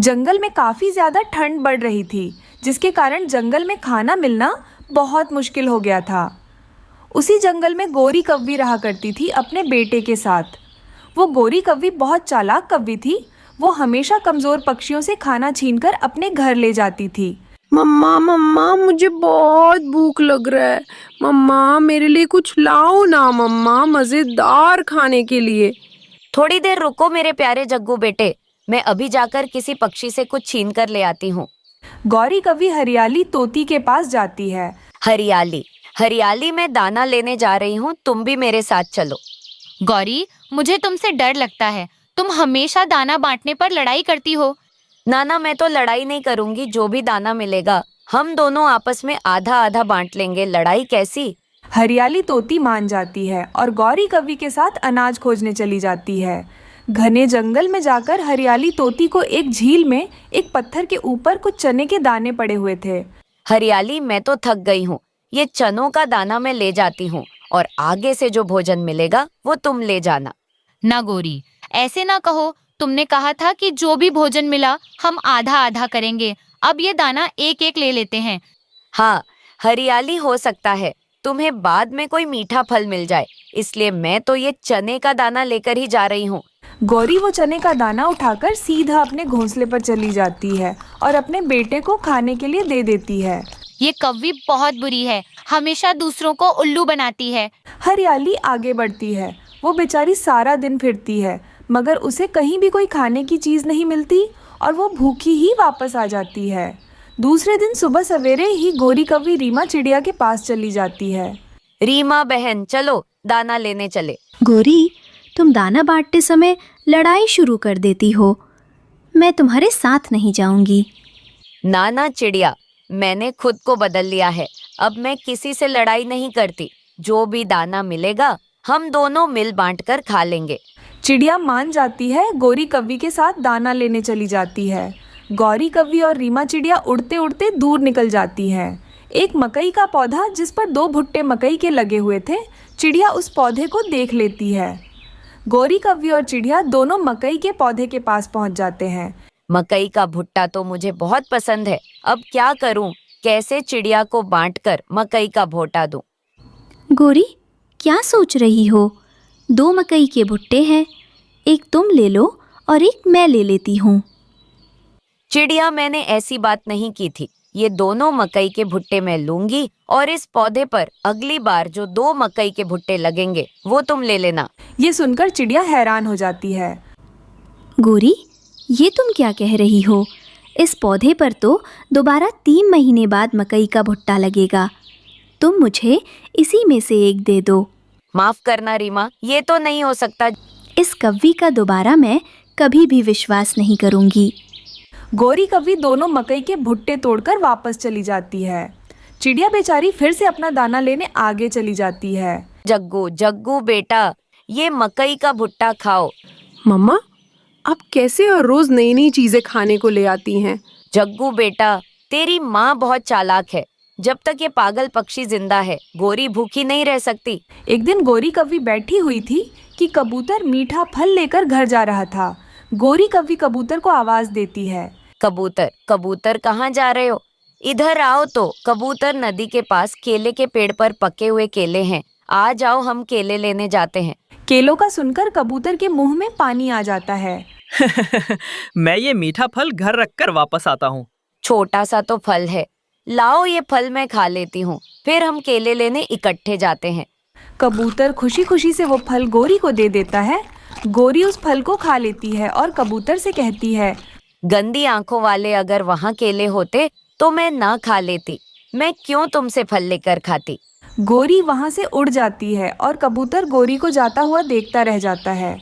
जंगल में काफ़ी ज़्यादा ठंड बढ़ रही थी, जिसके कारण जंगल में खाना मिलना बहुत मुश्किल हो गया था। उसी जंगल में गोरी कव्वी रहा करती थी अपने बेटे के साथ। वो गोरी कव्वी बहुत चालाक कव्वी थी। वो हमेशा कमज़ोर पक्षियों से खाना छीनकर अपने घर ले जाती थी। मम्मा मम्मा मुझे बहुत भूख लग रहा है। मम्मा मेरे लिए कुछ लाओ ना मम्मा, मजेदार खाने के लिए। थोड़ी देर रुको मेरे प्यारे जग्गू बेटे, मैं अभी जाकर किसी पक्षी से कुछ छीन कर ले आती हूँ। गौरी कव्वी हरियाली तोती के पास जाती है। हरियाली हरियाली मैं दाना लेने जा रही हूँ, तुम भी मेरे साथ चलो। गौरी, मुझे तुमसे डर लगता है, तुम हमेशा दाना बांटने पर लड़ाई करती हो। नाना, मैं तो लड़ाई नहीं करूंगी। जो भी दाना मिलेगा हम दोनों आपस में आधा आधा बांट लेंगे। लड़ाई कैसी? हरियाली तोती मान जाती है और गौरी कव्वी के साथ अनाज खोजने चली जाती है। घने जंगल में जाकर हरियाली तोती को एक झील में एक पत्थर के ऊपर कुछ चने के दाने पड़े हुए थे। हरियाली, मैं तो थक गई हूँ, ये चनों का दाना मैं ले जाती हूँ और आगे से जो भोजन मिलेगा वो तुम ले जाना। ना गौरी, ऐसे ना कहो, तुमने कहा था कि जो भी भोजन मिला हम आधा आधा करेंगे। अब ये दाना एक एक ले लेते हैं। हाँ हरियाली, हो सकता है तुम्हें बाद में कोई मीठा फल मिल जाए, इसलिए मैं तो ये चने का दाना लेकर ही जा रही हूँ। गौरी वो चने का दाना उठाकर सीधा अपने घोंसले पर चली जाती है और अपने बेटे को खाने के लिए दे देती है। ये कव्वी बहुत बुरी है, हमेशा दूसरों को उल्लू बनाती है। हरियाली आगे बढ़ती है। वो बेचारी सारा दिन फिरती है, मगर उसे कहीं भी कोई खाने की चीज़ नहीं मिलती और वो भूखी ही वापस आ जाती है। दूसरे दिन सुबह सवेरे ही गोरी कव्वी रीमा चिड़िया के पास चली जाती है। रीमा बहन, चलो दाना लेने चले। गोरी, तुम दाना बांटते समय लड़ाई शुरू कर देती हो। मैं तुम्हारे साथ नहीं जाऊंगी। नाना चिड़िया, मैंने खुद को बदल लिया है। अब मैं किसी से लड़ाई नहीं करती। जो भी दाना मिलेगा हम दोनों मिल बांटकर खा लेंगे। चिड़िया मान जाती है, गोरी कव्वी के साथ दाना लेने चली जाती है। गौरी कव्वी और रीमा चिड़िया उड़ते उड़ते दूर निकल जाती हैं। एक मकई का पौधा जिस पर 2 भुट्टे मकई के लगे हुए थे, चिड़िया उस पौधे को देख लेती है। गौरी कव्वी और चिड़िया दोनों मकई के पौधे के पास पहुंच जाते हैं। मकई का भुट्टा तो मुझे बहुत पसंद है। अब क्या करूं? कैसे चिड़िया को बांटकर मकई का भोटा दूं? गोरी, क्या सोच रही हो? 2 मकई के भुट्टे हैं, एक तुम ले लो और एक मैं ले लेती हूँ। चिड़िया, मैंने ऐसी बात नहीं की थी। ये दोनों मकई के भुट्टे मैं लूंगी और इस पौधे पर अगली बार जो 2 मकई के भुट्टे लगेंगे वो तुम ले लेना। ये सुनकर चिड़िया हैरान हो जाती है। गोरी, ये तुम क्या कह रही हो? इस पौधे पर तो दोबारा 3 महीने बाद मकई का भुट्टा लगेगा। तुम मुझे इसी में से एक दे दो। माफ करना रीमा, ये तो नहीं हो सकता। इस कव्वी का दोबारा मैं कभी भी विश्वास नहीं करूंगी। गोरी कव्वी दोनों मकई के भुट्टे तोड़कर वापस चली जाती है। चिड़िया बेचारी फिर से अपना दाना लेने आगे चली जाती है। जग्गू जग्गू बेटा, ये मकई का भुट्टा खाओ। मम्मा, आप कैसे हर रोज नई नई चीजें खाने को ले आती हैं? जग्गू बेटा, तेरी माँ बहुत चालाक है। जब तक ये पागल पक्षी जिंदा है, गोरी भूखी नहीं रह सकती। एक दिन गोरी कव्वी बैठी हुई थी कि कबूतर मीठा फल लेकर घर जा रहा था। गोरी कव्वी कबूतर को आवाज देती है। कबूतर, कबूतर कहाँ जा रहे हो? इधर आओ तो। कबूतर, नदी के पास केले के पेड़ पर पके हुए केले हैं, आ जाओ हम केले लेने जाते हैं। केलों का सुनकर कबूतर के मुंह में पानी आ जाता है। मैं ये मीठा फल घर रखकर वापस आता हूँ। छोटा सा तो फल है, लाओ ये फल मैं खा लेती हूँ, फिर हम केले लेने इकट्ठे जाते हैं। कबूतर खुशी खुशी से वो फल गोरी को दे देता है। गोरी उस फल को खा लेती है और कबूतर से कहती है, गंदी आंखों वाले, अगर वहाँ केले होते तो मैं ना खा लेती। मैं क्यों तुमसे फल लेकर खाती? गोरी वहाँ से उड़ जाती है और कबूतर गोरी को जाता हुआ देखता रह जाता है।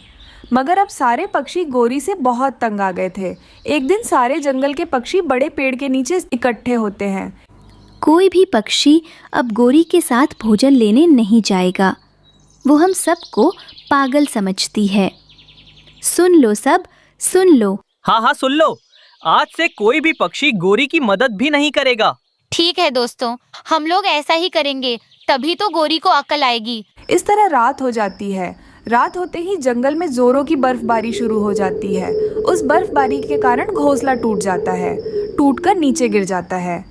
मगर अब सारे पक्षी गोरी से बहुत तंग आ गए थे। एक दिन सारे जंगल के पक्षी बड़े पेड़ के नीचे इकट्ठे होते हैं। कोई भी पक्षी अब गोरी के साथ भोजन लेने नहीं जाएगा। वो हम सबको पागल समझती है। सुन लो सब, सुन लो। हाँ हाँ, सुन लो। आज से कोई भी पक्षी गोरी की मदद भी नहीं करेगा। ठीक है दोस्तों, हम लोग ऐसा ही करेंगे, तभी तो गोरी को अक्ल आएगी। इस तरह रात हो जाती है। रात होते ही जंगल में जोरों की बर्फबारी शुरू हो जाती है। उस बर्फबारी के कारण घोंसला टूट जाता है, टूटकर नीचे गिर जाता है।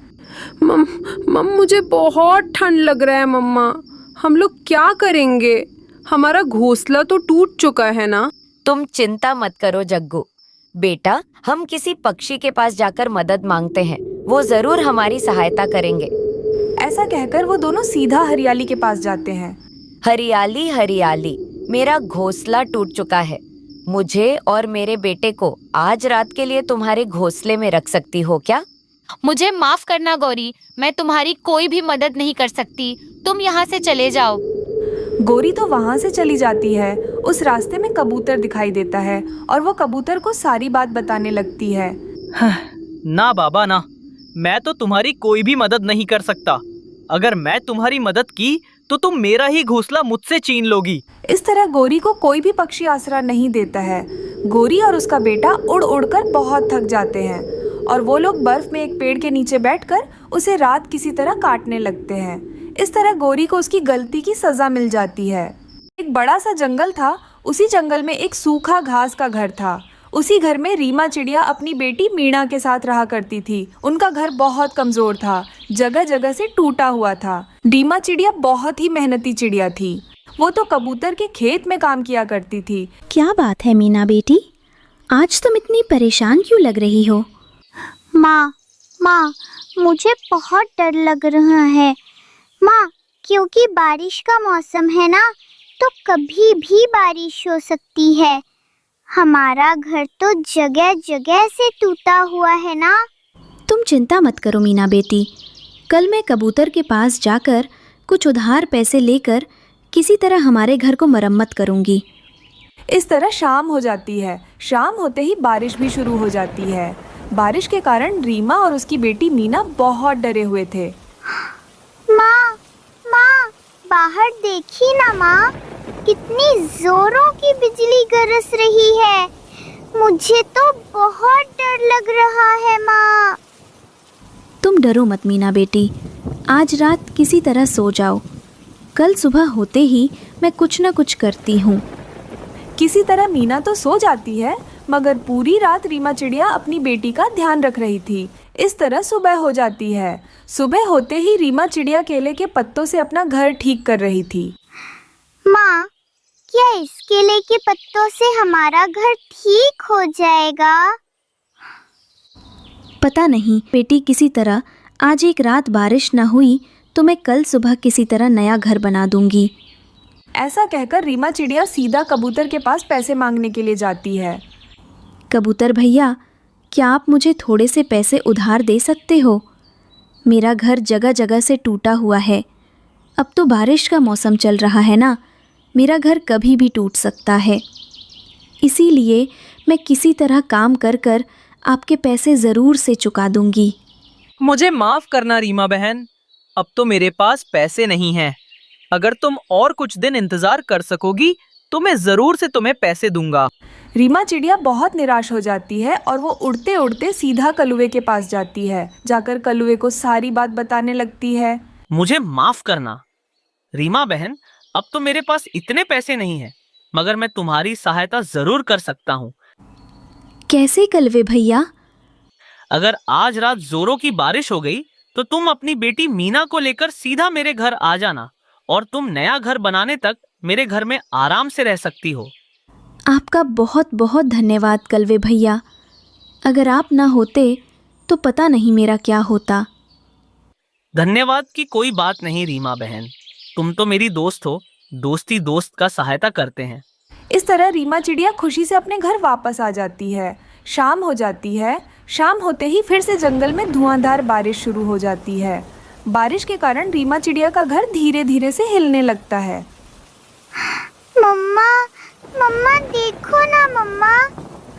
मुझे बहुत ठंड लग रहा है मम्मा, हम लोग क्या करेंगे? हमारा घोंसला तो टूट चुका है ना। तुम चिंता मत करो जग्गू बेटा, हम किसी पक्षी के पास जाकर मदद मांगते हैं, वो जरूर हमारी सहायता करेंगे। ऐसा कहकर वो दोनों सीधा हरियाली के पास जाते हैं। हरियाली हरियाली, मेरा घोंसला टूट चुका है। मुझे और मेरे बेटे को आज रात के लिए तुम्हारे घोंसले में रख सकती हो क्या? मुझे माफ करना गौरी, मैं तुम्हारी कोई भी मदद नहीं कर सकती, तुम यहाँ से चले जाओ। गौरी तो वहाँ से चली जाती है। उस रास्ते में कबूतर दिखाई देता है और वो कबूतर को सारी बात बताने लगती है। ना बाबा ना, मैं तो तुम्हारी कोई भी मदद नहीं कर सकता। अगर मैं तुम्हारी मदद की तो तुम मेरा ही घोंसला मुझसे छीन लोगी। इस तरह गौरी को कोई भी पक्षी आसरा नहीं देता है। गौरी और उसका बेटा उड़ उड़कर बहुत थक जाते हैं और वो लोग बर्फ में एक पेड़ के नीचे बैठकर उसे रात किसी तरह काटने लगते हैं। इस तरह गौरी को उसकी गलती की सजा मिल जाती है। एक बड़ा सा जंगल था। उसी जंगल में एक सूखा घास का घर था। उसी घर में रीमा चिड़िया अपनी बेटी मीणा के साथ रहा करती थी। उनका घर बहुत कमजोर था, जगह जगह से टूटा हुआ था। रीमा चिड़िया बहुत ही मेहनती चिड़िया थी। वो तो कबूतर के खेत में काम किया करती थी। क्या बात है मीना बेटी, आज तुम इतनी परेशान क्यों लग रही हो? माँ, मुझे बहुत डर लग रहा है माँ, क्योंकि बारिश का मौसम है ना, तो कभी भी बारिश हो सकती है। हमारा घर तो जगह जगह से टूटा हुआ है ना। तुम चिंता मत करो मीना बेटी, कल मैं कबूतर के पास जाकर कुछ उधार पैसे लेकर किसी तरह हमारे घर को मरम्मत करूंगी। इस तरह शाम हो जाती है। शाम होते ही बारिश भी शुरू हो जाती है। बारिश के कारण रीमा और उसकी बेटी मीना बहुत डरे हुए थे। माँ, बाहर देखी ना माँ, कितनी जोरों की बिजली गरज रही है। मुझे तो बहुत डर लग रहा है माँ। तुम डरो मत मीना बेटी, आज रात किसी तरह सो जाओ। कल सुबह होते ही मैं कुछ न कुछ करती हूँ। किसी तरह मीना तो सो जाती है, मगर पूरी रात रीमा चिड़िया अपनी बेटी का ध्यान रख रही थी। इस तरह सुबह हो जाती है। सुबह होते ही रीमा चिड़िया केले के पत्तों से अपना घर ठीक कर रही थी। माँ, क्या इस केले के पत्तों से हमारा घर ठीक हो जाएगा? पता नहीं बेटी, किसी तरह आज एक रात बारिश न हुई तो मैं कल सुबह किसी तरह नया घर बना दूंगी। ऐसा कहकर रीमा चिड़िया सीधा कबूतर के पास पैसे मांगने के लिए जाती है। कबूतर भैया, क्या आप मुझे थोड़े से पैसे उधार दे सकते हो? मेरा घर जगह जगह से टूटा हुआ है। अब तो बारिश का मौसम चल रहा है ना, मेरा घर कभी भी टूट सकता है। इसीलिए मैं किसी तरह काम कर कर आपके पैसे ज़रूर से चुका दूंगी। मुझे माफ करना रीमा बहन, अब तो मेरे पास पैसे नहीं हैं। अगर तुम और कुछ दिन इंतजार कर सकोगी तो मैं जरूर से तुम्हें पैसे दूंगा। रीमा चिड़िया बहुत निराश हो जाती है और वो उड़ते उड़ते सीधा कलुए के पास जाती है। जाकर कलुए को सारी बात बताने लगती है। मुझे माफ करना रीमा बहन, अब तो मेरे पास इतने पैसे नहीं हैं, मगर मैं तुम्हारी सहायता जरूर कर सकता हूँ। कैसे कलवे भैया? अगर आज रात जोरों की बारिश हो गई तो तुम अपनी बेटी मीना को लेकर सीधा मेरे घर आ जाना और तुम नया घर बनाने तक मेरे घर में आराम से रह सकती हो। आपका बहुत बहुत धन्यवाद कलवे भैया, अगर आप ना होते तो पता नहीं मेरा क्या होता। धन्यवाद की कोई बात नहीं रीमा बहन, तुम तो मेरी दोस्त हो, दोस्ती दोस्त का सहायता करते हैं। इस तरह रीमा चिड़िया खुशी से अपने घर वापस आ जाती है। शाम हो जाती है। शाम होते ही फिर से जंगल में धुआंधार बारिश शुरू हो जाती है। बारिश के कारण रीमा चिड़िया का घर धीरे धीरे से हिलने लगता है। मम्मा देखो ना मम्मा,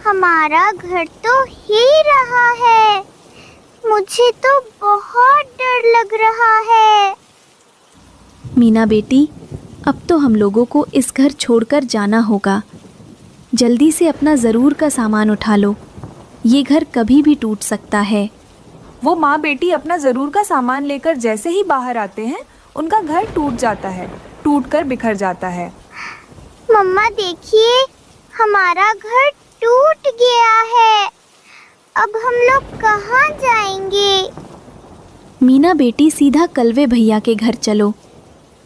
हमारा घर तो हिल रहा है। मुझे तो बहुत डर लग रहा है। मीना बेटी, अब तो हम लोगों को इस घर छोड़कर जाना होगा। जल्दी से अपना ज़रूर का सामान उठा लो, ये घर कभी भी टूट सकता है। वो माँ बेटी अपना ज़रूर का सामान लेकर जैसे ही बाहर आते हैं, उनका घर टूट जाता है, टूटकर बिखर जाता है। मम्मा देखिए, हमारा घर टूट गया है। अब हम लोग कहाँ जाएंगे? मीना बेटी, सीधा कलवे भैया के घर चलो।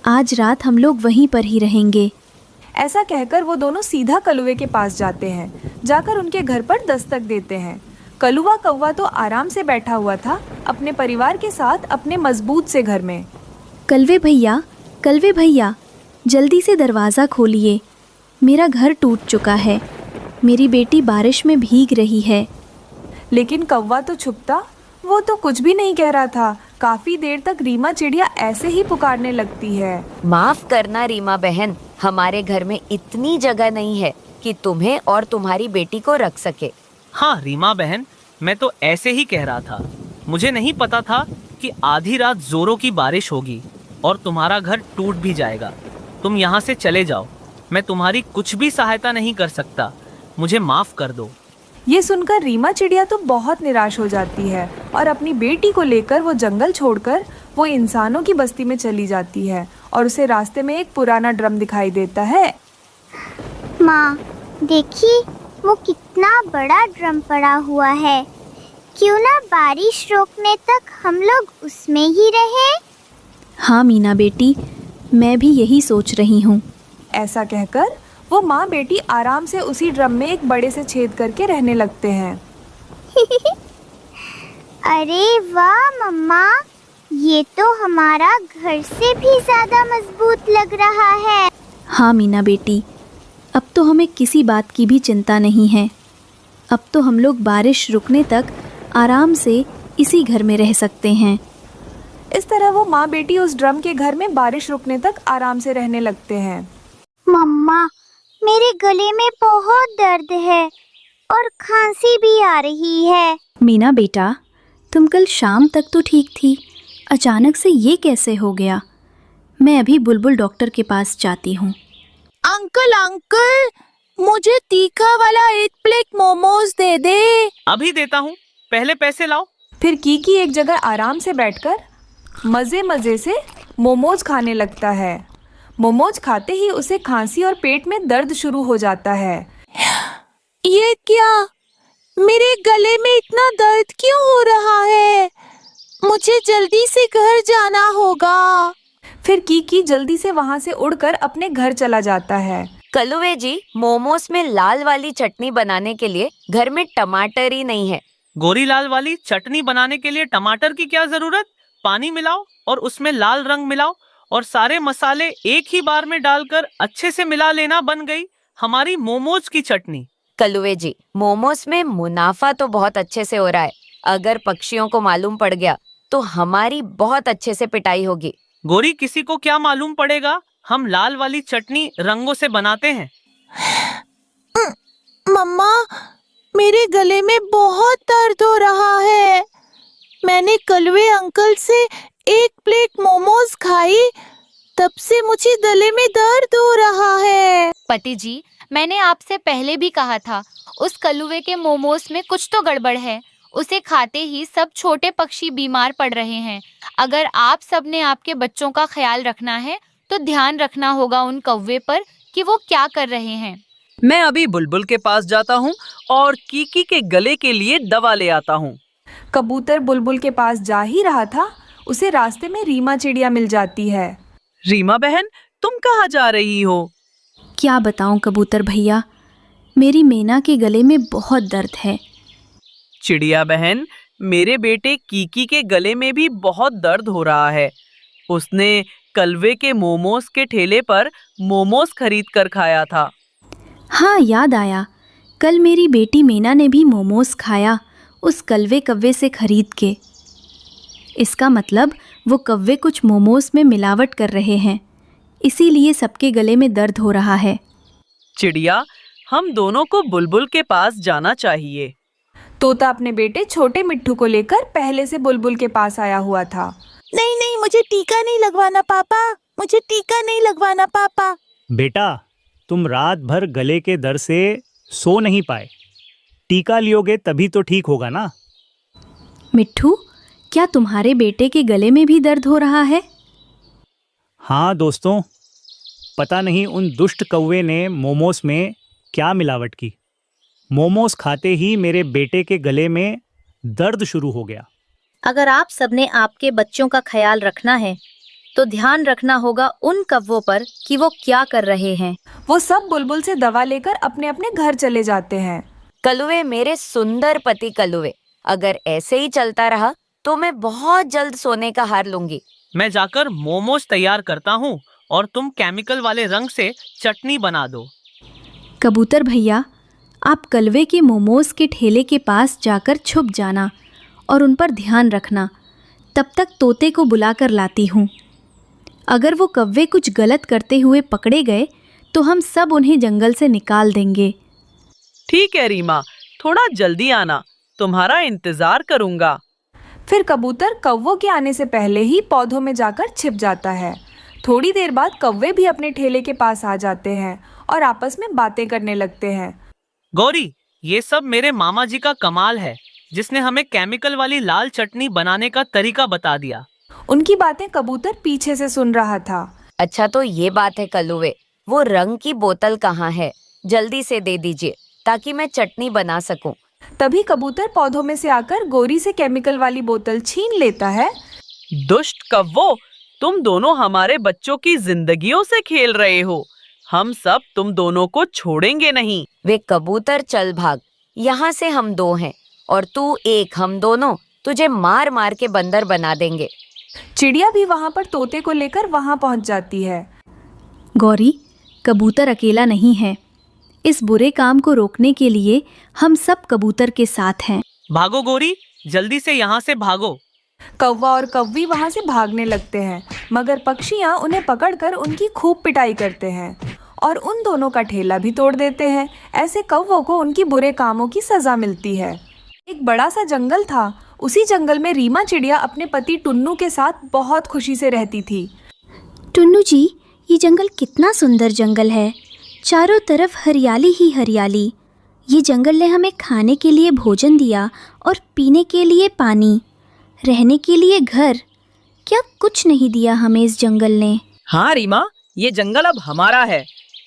आज रात हम लोग वहीं पर ही रहेंगे। ऐसा कहकर वो दोनों सीधा कलुए के पास जाते हैं। जाकर उनके घर पर दस्तक देते हैं। कलुआ कौवा तो आराम से बैठा हुआ था अपने परिवार के साथ अपने मजबूत से घर में। कलवे भैया, जल्दी से दरवाज़ा खोलिए। मेरा घर टूट चुका है। मेरी बेटी बारिश में भीग रही है। लेकिन कौवा तो छुपता, वो तो कुछ भी नहीं कह रहा था। काफी देर तक रीमा चिड़िया ऐसे ही पुकारने लगती है। माफ करना रीमा बहन, हमारे घर में इतनी जगह नहीं है कि तुम्हें और तुम्हारी बेटी को रख सके। हाँ रीमा बहन, मैं तो ऐसे ही कह रहा था। मुझे नहीं पता था कि आधी रात जोरों की बारिश होगी और तुम्हारा घर टूट भी जाएगा। तुम यहाँ से चले जाओ, मैं तुम्हारी कुछ भी सहायता नहीं कर सकता। मुझे माफ कर दो। ये सुनकर रीमा चिड़िया तो बहुत निराश हो जाती है और अपनी बेटी को लेकर वो जंगल छोड़कर वो इंसानों की बस्ती में चली जाती है और उसे रास्ते में एक पुराना ड्रम दिखाई देता है। माँ देखिए, वो कितना बड़ा ड्रम पड़ा हुआ है। क्यों ना बारिश रोकने तक हम लोग उसमें ही रहे? हाँ मीना बेटी, मैं भी यही सोच रही हूँ। ऐसा कहकर वो माँ बेटी आराम से उसी ड्रम में एक बड़े से छेद करके रहने लगते हैं। अरे वाह मम्मा, ये तो हमारा घर से भी ज्यादा मजबूत लग रहा है। हाँ मीना बेटी, अब तो हमें किसी बात की भी चिंता नहीं है। अब तो हम लोग बारिश रुकने तक आराम से इसी घर में रह सकते हैं। इस तरह वो माँ बेटी उस ड्रम के घर में बारिश रुकने तक आराम से रहने लगते हैं। मम्मा, मेरे गले में बहुत दर्द है और खांसी भी आ रही है। मीना बेटा, तुम कल शाम तक तो ठीक थी, अचानक से ये कैसे हो गया? मैं अभी बुलबुल डॉक्टर के पास जाती हूँ। अंकल, मुझे तीखा वाला 8 प्लेट मोमोज दे दे। अभी देता हूँ, पहले पैसे लाओ। फिर कीकी एक जगह आराम से बैठकर मज़े से मोमोज खाने लगता है। मोमोज खाते ही उसे खांसी और पेट में दर्द शुरू हो जाता है। ये क्या? मेरे गले में इतना दर्द क्यों हो रहा है? मुझे जल्दी से घर जाना होगा। फिर कीकी जल्दी से वहाँ से उड़कर अपने घर चला जाता है। कलुए जी, मोमोज में लाल वाली चटनी बनाने के लिए घर में टमाटर ही नहीं है। गोरीलाल वाली चटनी बनाने के लिए टमाटर की क्या जरूरत? पानी मिलाओ और उसमें लाल रंग मिलाओ और सारे मसाले एक ही बार में डालकर अच्छे से मिला लेना, बन गई हमारी मोमोज की चटनी। कलुए जी, मोमोज में मुनाफा तो बहुत अच्छे से हो रहा है। अगर पक्षियों को मालूम पड़ गया तो हमारी बहुत अच्छे से पिटाई होगी। गोरी, किसी को क्या मालूम पड़ेगा? हम लाल वाली चटनी रंगों से बनाते हैं। मम्मा, मेरे गले में बहुत दर्द हो रहा है। मैंने कलवे अंकल से 1 प्लेट मोमोज खाई, तब से मुझे गले में दर्द हो रहा है। पति जी, मैंने आपसे पहले भी कहा था, उस कलुए के मोमोज में कुछ तो गड़बड़ है। उसे खाते ही सब छोटे पक्षी बीमार पड़ रहे हैं। अगर आप सबने आपके बच्चों का ख्याल रखना है तो ध्यान रखना होगा उन कौवे पर कि वो क्या कर रहे हैं। मैं अभी बुलबुल के पास जाता हूँ और कीकी के गले के लिए दवा ले आता हूँ। कबूतर बुलबुल के पास जा ही रहा था, उसे रास्ते में रीमा चिड़िया मिल जाती है। रीमा बहन, तुम कहाँ जा रही हो? क्या बताऊं कबूतर भैया, मेरी मीना के गले में बहुत दर्द है। चिड़िया बहन, मेरे बेटे कीकी के गले में भी बहुत दर्द हो रहा है। उसने कलवे के मोमोज के ठेले पर मोमोज खरीद कर खाया था। हाँ, याद आया, कल मेरी बेटी मीना ने भी मोमोज खाया उस कलवे कव्वे से खरीद के। इसका मतलब वो कव्वे कुछ मोमोज में मिलावट कर रहे हैं, इसीलिए सबके गले में दर्द हो रहा है। चिड़िया, हम दोनों को बुलबुल के पास जाना चाहिए। तोता अपने बेटे छोटे मिट्ठू को लेकर पहले से बुलबुल के पास आया हुआ था। नहीं, मुझे टीका नहीं लगवाना पापा, मुझे टीका नहीं लगवाना पापा। बेटा, तुम रात भर गले के दर्द से सो नहीं पाए, टीका लियोगे तभी तो ठीक होगा ना। मिट्ठू, क्या तुम्हारे बेटे के गले में भी दर्द हो रहा है? हाँ दोस्तों, पता नहीं उन दुष्ट कौवे ने मोमोस में क्या मिलावट की। मोमोस खाते ही मेरे बेटे के गले में दर्द शुरू हो गया। अगर आप सबने आपके बच्चों का ख्याल रखना है तो ध्यान रखना होगा उन कौवों पर कि वो क्या कर रहे हैं। वो सब बुलबुल से दवा लेकर अपने अपने घर चले जाते हैं। कलुए, मेरे सुंदर पति कलुए, अगर ऐसे ही चलता रहा तो मैं बहुत जल्द सोने का हार लूंगी। मैं जाकर मोमोज तैयार करता हूँ और तुम केमिकल वाले रंग से चटनी बना दो। कबूतर भैया, आप कलवे के मोमोज के ठेले के पास जाकर छुप जाना और उन पर ध्यान रखना। तब तक तोते को बुलाकर लाती हूँ। अगर वो कौवे कुछ गलत करते हुए पकड़े गए तो हम सब उन्हें जंगल से निकाल देंगे। ठीक है रीमा, थोड़ा जल्दी आना, तुम्हारा इंतजार करूंगा। फिर कबूतर कौवों के आने से पहले ही पौधों में जाकर छिप जाता है। थोड़ी देर बाद कौवे भी अपने ठेले के पास आ जाते हैं और आपस में बातें करने लगते हैं। गौरी, ये सब मेरे मामा जी का कमाल है, जिसने हमें केमिकल वाली लाल चटनी बनाने का तरीका बता दिया। उनकी बातें कबूतर पीछे से सुन रहा था। अच्छा, तो ये बात है कलुए, वो रंग की बोतल कहाँ है? जल्दी से दे दीजिए ताकि मैं चटनी बना सकूं। तभी कबूतर पौधों में से आकर गोरी से केमिकल वाली बोतल छीन लेता है। दुष्ट कौवो, तुम दोनों हमारे बच्चों की जिंदगियों से खेल रहे हो। हम सब तुम दोनों को छोड़ेंगे नहीं। वे कबूतर, चल भाग, यहाँ से हम दो हैं और तू एक, हम दोनों तुझे मार मार के बंदर बना देंगे। चिड़िया भी वहाँ पर तोते को लेकर वहाँ पहुँच जाती है। गौरी, कबूतर अकेला नहीं है। इस बुरे काम को रोकने के लिए हम सब कबूतर के साथ हैं। भागो गौरी, जल्दी से यहाँ से भागो। कौवा और कौवी वहाँ से भागने लगते हैं, मगर पक्षियाँ उन्हें पकड़कर उनकी खूब पिटाई करते हैं और उन दोनों का ठेला भी तोड़ देते हैं। ऐसे कौवों को उनकी बुरे कामों की सजा मिलती है। एक बड़ा सा जंगल था। उसी जंगल में रीमा चिड़िया अपने पति टुन्नू के साथ बहुत खुशी से रहती थी। टुन्नू जी, ये जंगल कितना सुंदर जंगल है। चारों तरफ हरियाली ही हरियाली। ये जंगल ने हमें खाने के लिए भोजन दिया और पीने के लिए पानी, रहने के लिए घर। क्या कुछ नहीं दिया हमें इस जंगल ने। हाँ रीमा, ये जंगल अब हमारा है।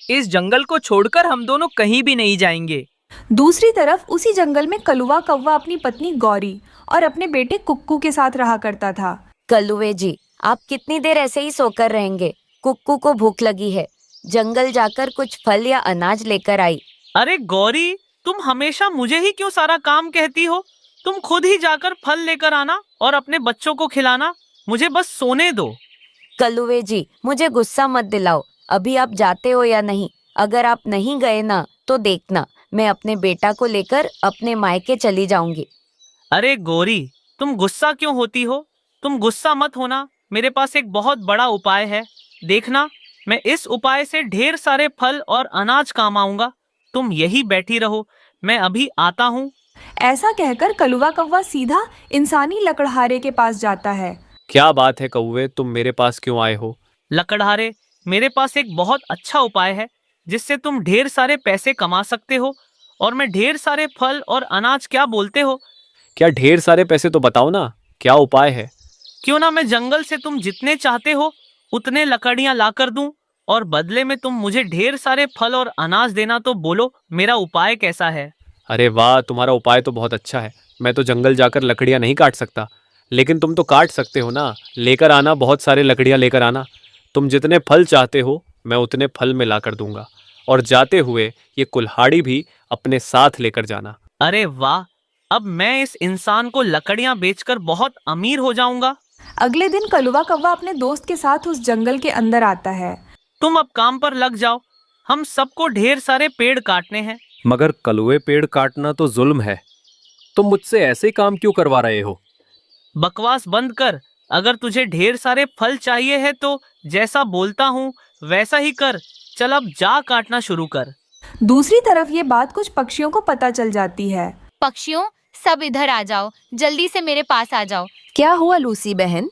इस जंगल को छोड़कर हम दोनों कहीं भी नहीं जाएंगे। दूसरी तरफ उसी जंगल में कलुआ कौवा अपनी पत्नी गौरी और अपने बेटे कुक्कू के साथ रहा करता था। कलुए जी, आप कितनी देर ऐसे ही सोकर रहेंगे? कुक्कू को भूख लगी है, जंगल जाकर कुछ फल या अनाज लेकर आई। अरे गौरी, तुम हमेशा मुझे ही क्यों सारा काम कहती हो? तुम खुद ही जाकर फल लेकर आना और अपने बच्चों को खिलाना। मुझे बस सोने दो। कलुए जी, मुझे गुस्सा मत दिलाओ। अभी आप जाते हो या नहीं? अगर आप नहीं गए ना तो देखना, मैं अपने बेटा को लेकर अपने मायके चली जाऊंगी। अरे गौरी, तुम गुस्सा क्यों होती हो? तुम गुस्सा मत होना। मेरे पास एक बहुत बड़ा उपाय है। देखना, मैं इस उपाय से ढेर सारे फल और अनाज काम आऊंगा। तुम यही बैठी रहो, मैं अभी आता हूँ। ऐसा कहकर कलुआ कौवा सीधा इंसानी लकड़हारे के पास जाता है। क्या बात है कौवे, तुम मेरे पास क्यों आए हो? लकड़हारे, मेरे पास एक बहुत अच्छा उपाय है जिससे तुम ढेर सारे पैसे कमा सकते हो और मैं ढेर सारे फल और अनाज। क्या बोलते हो? क्या ढेर सारे पैसे तो बताओ ना, क्या उपाय है? क्यों ना मैं जंगल से तुम जितने चाहते हो उतने लकड़ियां लाकर दूं और बदले में तुम मुझे ढेर सारे फल और अनाज देना। तो बोलो, मेरा उपाय कैसा है? अरे वाह, तुम्हारा उपाय तो बहुत अच्छा है। मैं तो जंगल जाकर लकड़ियाँ नहीं काट सकता, लेकिन तुम तो काट सकते हो ना। लेकर आना, बहुत सारे लकड़ियाँ लेकर आना। तुम जितने फल चाहते हो मैं उतने फल में ला कर दूंगा, और जाते हुए ये कुल्हाड़ी भी अपने साथ लेकर जाना। अरे वाह, अब मैं इस इंसान को लकड़ियां बेचकर बहुत अमीर हो जाऊंगा। अगले दिन कलुआ कौवा अपने दोस्त के साथ उस जंगल के अंदर आता है। तुम अब काम पर लग जाओ, हम सबको ढेर सारे पेड़ काटने हैं। मगर कलुए, पेड़ काटना तो जुल्म है। तुम मुझसे ऐसे काम क्यों करवा रहे हो? बकवास बंद कर। अगर तुझे ढेर सारे फल चाहिए है तो जैसा बोलता हूँ वैसा ही कर। चल अब जा काटना शुरू कर। दूसरी तरफ ये बात कुछ पक्षियों को पता चल जाती है। पक्षियों, सब इधर आ जाओ, जल्दी से मेरे पास आ जाओ। क्या हुआ लूसी बहन,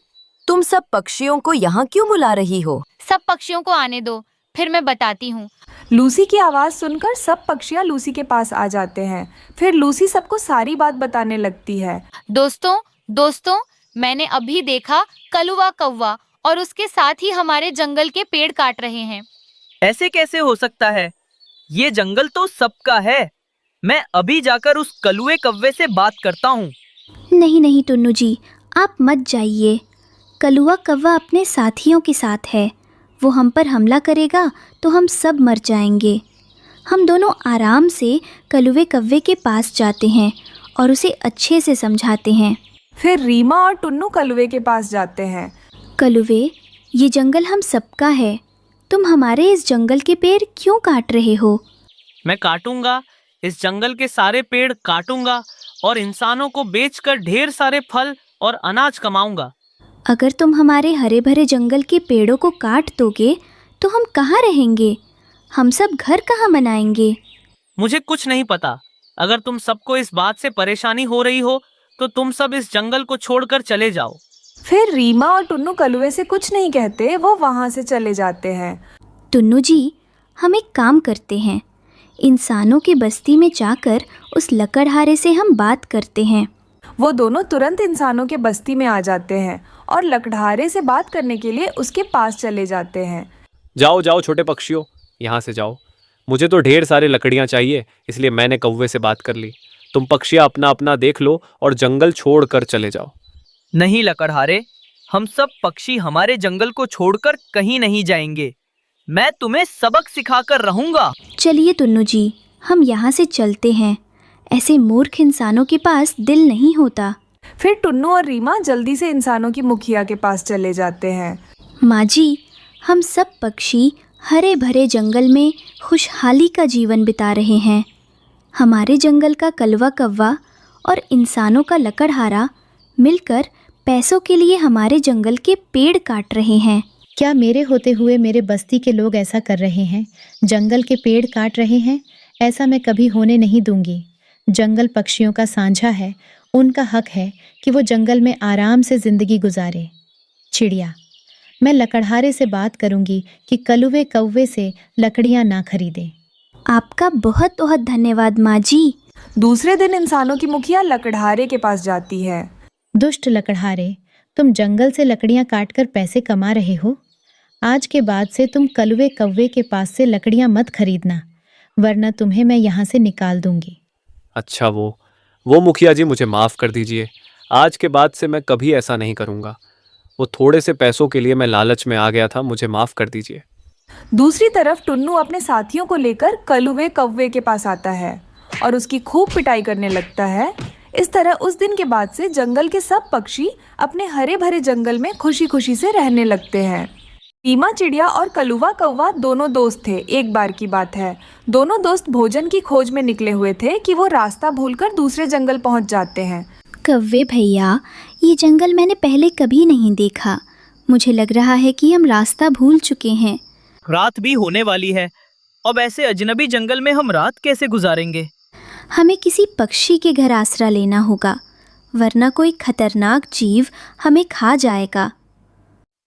तुम सब पक्षियों को यहाँ क्यों बुला रही हो? सब पक्षियों को आने दो, फिर मैं बताती हूँ। लूसी की आवाज सुनकर सब पक्षियाँ लूसी के पास आ जाते हैं। फिर लूसी सबको सारी बात बताने लगती है। दोस्तों, मैंने अभी देखा कलुआ कौवा और उसके साथ ही हमारे जंगल के पेड़ काट रहे हैं। ऐसे कैसे हो सकता है? ये जंगल तो सबका है। मैं अभी जाकर उस कलुए कौवे से बात करता हूँ। नहीं नहीं टुन्नू जी, आप मत जाइए। कलुआ कौवा अपने साथियों के साथ है। वो हम पर हमला करेगा तो हम सब मर जाएंगे। हम दोनों आराम से कलुए कौवे के पास जाते हैं और उसे अच्छे से समझाते हैं। फिर रीमा और टुन्नू कलुए के पास जाते हैं। कलुवे, ये जंगल हम सबका है। तुम हमारे इस जंगल के पेड़ क्यों काट रहे हो? मैं काटूंगा, इस जंगल के सारे पेड़ काटूंगा और इंसानों को बेचकर ढेर सारे फल और अनाज कमाऊंगा। अगर तुम हमारे हरे भरे जंगल के पेड़ों को काट दोगे तो हम कहाँ रहेंगे? हम सब घर कहाँ बनाएंगे? मुझे कुछ नहीं पता। अगर तुम सबको इस बात से परेशानी हो रही हो तो तुम सब इस जंगल को छोड़कर चले जाओ। फिर रीमा और टुन्नू कलुए से कुछ नहीं कहते, वो वहाँ से चले जाते हैं। टुन्नू जी, हम एक काम करते हैं। इंसानों की बस्ती में जाकर उस लकड़हारे से हम बात करते हैं। वो दोनों तुरंत इंसानों के बस्ती में आ जाते हैं और लकड़हारे से बात करने के लिए उसके पास चले जाते हैं। जाओ जाओ छोटे पक्षियों, यहाँ से जाओ। मुझे तो ढेर सारे लकड़ियाँ चाहिए, इसलिए मैंने कौवे से बात कर ली। तुम पक्षियाँ अपना अपना देख लो और जंगल छोड़ कर चले जाओ। नहीं लकड़हारे, हम सब पक्षी हमारे जंगल को छोड़कर कहीं नहीं जाएंगे। मैं तुम्हें सबक सिखाकर रहूंगा। चलिए टुन्नू जी, हम यहाँ से चलते हैं। ऐसे मूर्ख इंसानों के पास दिल नहीं होता। फिर टुन्नू और रीमा जल्दी से इंसानों की मुखिया के पास चले जाते हैं। माँ जी, हम सब पक्षी हरे भरे जंगल में खुशहाली का जीवन बिता रहे हैं। हमारे जंगल का कलवा कौवा और इंसानों का लकड़हारा मिलकर पैसों के लिए हमारे जंगल के पेड़ काट रहे हैं। क्या मेरे होते हुए मेरे बस्ती के लोग ऐसा कर रहे हैं? जंगल के पेड़ काट रहे हैं? ऐसा मैं कभी होने नहीं दूंगी। जंगल पक्षियों का साझा है, उनका हक है कि वो जंगल में आराम से जिंदगी गुजारे। चिड़िया, मैं लकड़हारे से बात करूंगी कि कलुए कौवे से लकड़ियां ना खरीदे। आपका बहुत बहुत धन्यवाद माँ जी। दूसरे दिन इंसानों की मुखिया लकड़हारे के पास जाती है। दुष्ट लकड़हारे, तुम जंगल से लकड़ियां काटकर पैसे कमा रहे हो। आज के बाद से तुम कलुए कौवे के पास से लकड़ियां मत खरीदना, वरना तुम्हें मैं यहाँ से निकाल दूंगी। अच्छा वो मुखिया जी, मुझे माफ़ कर दीजिए। आज के बाद से मैं कभी ऐसा नहीं करूँगा। वो थोड़े से पैसों के लिए मैं लालच में आ गया था, मुझे माफ़ कर दीजिए। दूसरी तरफ टुन्नू अपने साथियों को लेकर कलुए कौवे के पास आता है और उसकी खूब पिटाई करने लगता है। इस तरह उस दिन के बाद से जंगल के सब पक्षी अपने हरे भरे जंगल में खुशी खुशी से रहने लगते हैं। रीमा चिड़िया और कलुआ कौवा दोनों दोस्त थे। एक बार की बात है, दोनों दोस्त भोजन की खोज में निकले हुए थे कि वो रास्ता भूलकर दूसरे जंगल पहुंच जाते हैं। कौवे भैया, ये जंगल मैंने पहले कभी नहीं देखा। मुझे लग रहा है कि हम रास्ता भूल चुके हैं। रात भी होने वाली है। अब ऐसे अजनबी जंगल में हम रात कैसे गुजारेंगे? हमें किसी पक्षी के घर आसरा लेना होगा, वरना कोई खतरनाक जीव हमें खा जाएगा।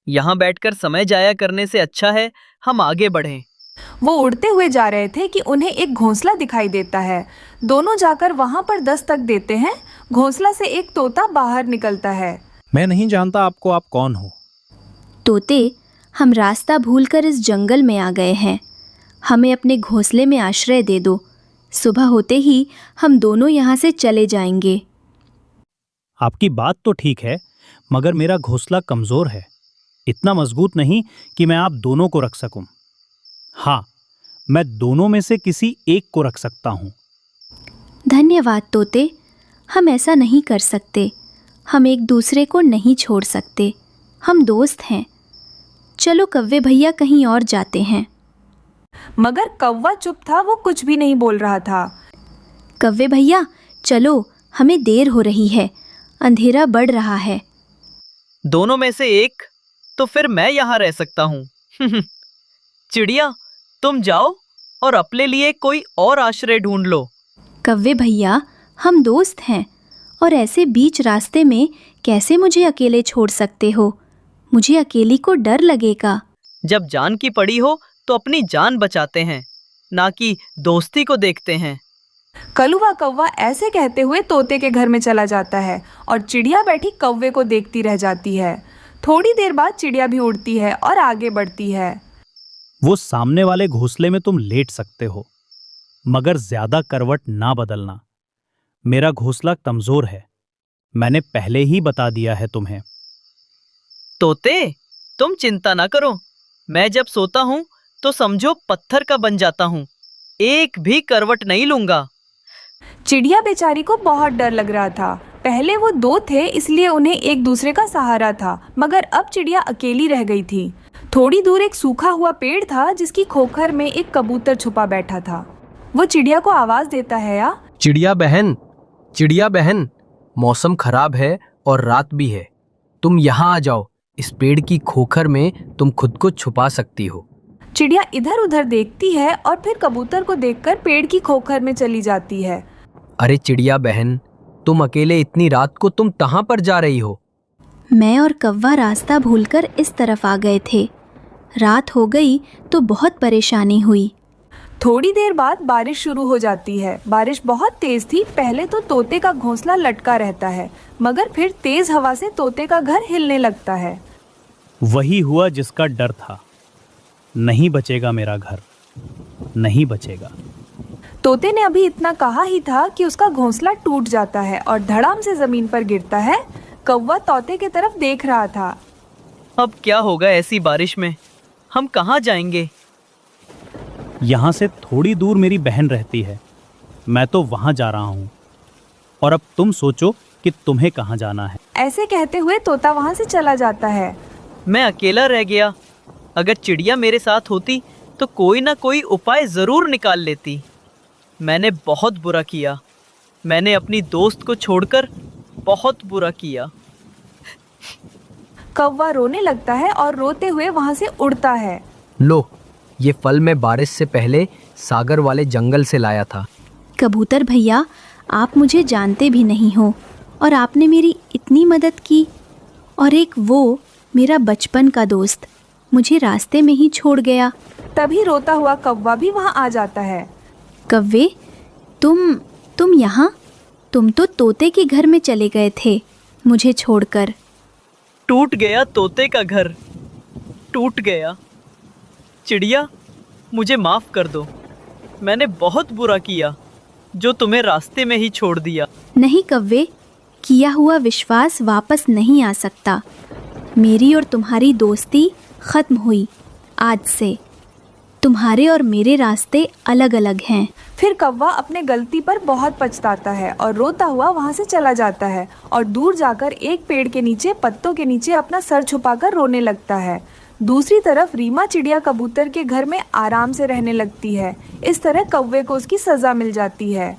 यहाँ बैठकर समय जाया करने से अच्छा है हम आगे बढ़ें। वो उड़ते हुए जा रहे थे कि उन्हें एक घोंसला दिखाई देता है। दोनों जाकर वहाँ पर दस्तक देते हैं। घोंसला से एक तोता बाहर निकलता है। मैं नहीं जानता आपको, आप कौन हो? तोते, हम रास्ता भूलकर इस जंगल में आ गए हैं। हमें अपने घोंसले में आश्रय दे दो। सुबह होते ही हम दोनों यहाँ से चले जाएंगे। आपकी बात तो ठीक है, मगर मेरा घोंसला कमज़ोर है, इतना मजबूत नहीं कि मैं आप दोनों को रख सकूं। हाँ, मैं दोनों में से किसी एक को रख सकता हूँ। धन्यवाद तोते, हम ऐसा नहीं कर सकते। हम एक दूसरे को नहीं छोड़ सकते। हम दोस्त हैं। चलो कौवे भैया कहीं और जाते हैं। मगर कौवा चुप था, वो कुछ भी नहीं बोल रहा था। कौवे भैया चलो, हमें देर हो रही है, अंधेरा बढ़ रहा है। दोनों में से एक, तो फिर मैं यहाँ रह सकता हूँ। चिड़िया, तुम जाओ और अपने लिए कोई और आश्रय ढूंढ लो। कौवे भैया, हम दोस्त हैं और ऐसे बीच रास्ते में कैसे मुझे अकेले छोड़ सकते हो? मुझे अकेली को डर लगेगा। जब जान की पड़ी हो तो अपनी जान बचाते हैं, ना कि दोस्ती को देखते हैं। कलुआ कौवा ऐसे कहते हुए तोते के घर में चला जाता है और चिड़िया बैठी कौवे को देखती रह जाती है। थोड़ी देर बाद चिड़िया भी उड़ती है और आगे बढ़ती है। वो सामने वाले घोंसले में तुम लेट सकते हो, मगर ज्यादा करवट ना बदलना। मेरा घोंसला कमजोर है, मैंने पहले ही बता दिया है तुम्हें। तोते, तुम चिंता ना करो। मैं जब सोता हूँ तो समझो पत्थर का बन जाता हूँ। एक भी करवट नहीं लूंगा। चिड़िया बेचारी को बहुत डर लग रहा था। पहले वो दो थे, इसलिए उन्हें एक दूसरे का सहारा था, मगर अब चिड़िया अकेली रह गई थी। थोड़ी दूर एक सूखा हुआ पेड़ था जिसकी खोखर में एक कबूतर छुपा बैठा था। वो चिड़िया को आवाज देता है, या चिड़िया बहन, मौसम खराब है और रात भी है। तुम यहाँ आ जाओ, इस पेड़ की खोखर में तुम खुद को छुपा सकती हो। चिड़िया इधर उधर देखती है और फिर कबूतर को देखकर पेड़ की खोखर में चली जाती है। अरे चिड़िया बहन, तुम अकेले इतनी रात को तुम कहाँ पर जा रही हो? मैं और कौवा रास्ता भूलकर इस तरफ आ गए थे। रात हो गई तो बहुत परेशानी हुई। थोड़ी देर बाद बारिश शुरू हो जाती है। बारिश बहुत तेज थी। पहले तो तोते का घोंसला लटका रहता है, मगर फिर तेज हवा से तोते का घर हिलने लगता है। वही हुआ जिसका डर था। नहीं बचेगा मेरा घर, नहीं बचेगा। तोते ने अभी इतना कहा ही था कि उसका घोंसला टूट जाता है और धड़ाम से जमीन पर गिरता है। कौवा तोते की तरफ देख रहा था। अब क्या होगा ऐसी बारिश में? हम कहाँ जाएंगे? यहाँ से थोड़ी दूर मेरी बहन रहती है, मैं तो वहाँ जा रहा हूँ। और अब तुम सोचो कि तुम्हें कहाँ जाना है। ऐसे कहते हुए तोता वहाँ से चला जाता है। मैं अकेला रह गया। अगर चिड़िया मेरे साथ होती तो कोई ना कोई उपाय जरूर निकाल लेती। मैंने बहुत बुरा किया। मैंने अपनी दोस्त को छोड़कर बहुत बुरा किया। कौवा रोने लगता है और रोते हुए वहाँ से उड़ता है। लो, ये फल मैं बारिश से पहले सागर वाले जंगल से लाया था। कबूतर भैया, आप मुझे जानते भी नहीं हो और आपने मेरी इतनी मदद की। और एक वो मेरा बचपन का दोस्त मुझे रास्ते में ही छोड़ गया। तभी रोता हुआ कौवा भी वहाँ आ जाता है। कव्वे, तुम यहाँ? तुम तो तोते के घर में चले गए थे मुझे छोड़कर। टूट गया तोते का घर, टूट गया। चिड़िया, मुझे माफ कर दो। मैंने बहुत बुरा किया जो तुम्हें रास्ते में ही छोड़ दिया। नहीं कव्वे, किया हुआ विश्वास वापस नहीं आ सकता। मेरी और तुम्हारी दोस्ती खत्म हुई। आज से तुम्हारे और मेरे रास्ते अलग अलग हैं। फिर कौवा अपने गलती पर बहुत पछताता है और रोता हुआ वहाँ से चला जाता है और दूर जाकर एक पेड़ के नीचे पत्तों के नीचे अपना सर छुपाकर रोने लगता है। दूसरी तरफ रीमा चिड़िया कबूतर के घर में आराम से रहने लगती है। इस तरह कौवे को उसकी सजा मिल जाती है।